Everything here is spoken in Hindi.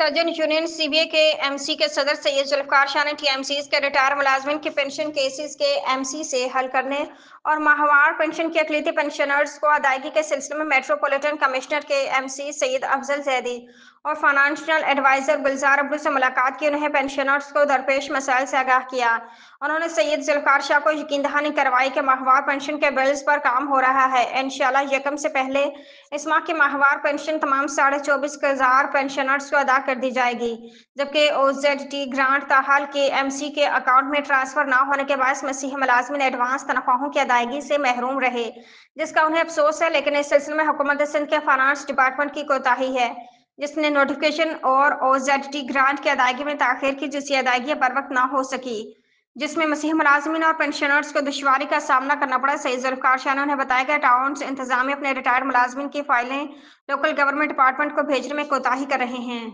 सर्जन यूनियन सीबीए के एमसी के सदर सैयद जुल्फकार शाह ने टीएमसीज के रिटायर मुलाजमिन के पेंशन केसेस के एमसी से हल करने और माहवार पेंशन के अकलीती पेंशनर्स को अदायगी के सिलसिले में मेट्रोपॉलिटन कमिश्नर के एमसी सैयद अफजल जैदी और फाइनेंशियल एडवाइजर गुलजार अब्दुल से मुलाकात की। उन्हें पेंशनर्स को दरपेश मसाइल से आगाह किया। उन्होंने सैयद जुल्फकार शाह को यकीन दहानी करवाई कि माहवार पेंशन के बिल्स पर काम हो रहा है। इंशाल्लाह यकम से पहले इस माह की माहवार पेंशन तमाम 24,500 पेंशनर्स को अदा कर दी जाएगी, जबकि ओजेडटी ग्रांट ताहाल के एमसी के अकाउंट में ट्रांसफर न होने के बाद मसीह मुलाजमिन एडवांस तनख्वाहों की अदायगी से महरूम रहे, जिसका उन्हें अफसोस है। लेकिन इस सिलसिले में हुकूमत सिंध के फाइनेंस डिपार्टमेंट की कोताही है, जिसने नोटिफिकेशन और ओजेडटी ग्रांट की अदायगी में ताखिर की, जिसकी अदायगी बर वक्त न हो सकी, जिसमें मसीह मुलाजमिन और पेंशनर्स को दुश्वारी का सामना करना पड़ा। सैयद जुल्फकार शाह ने उन्हें बताया कि टाउन इंतजामिया अपने रिटायर्ड मुलाजमिन की फाइलें लोकल गवर्नमेंट डिपार्टमेंट को भेजने में कोताही कर रहे हैं।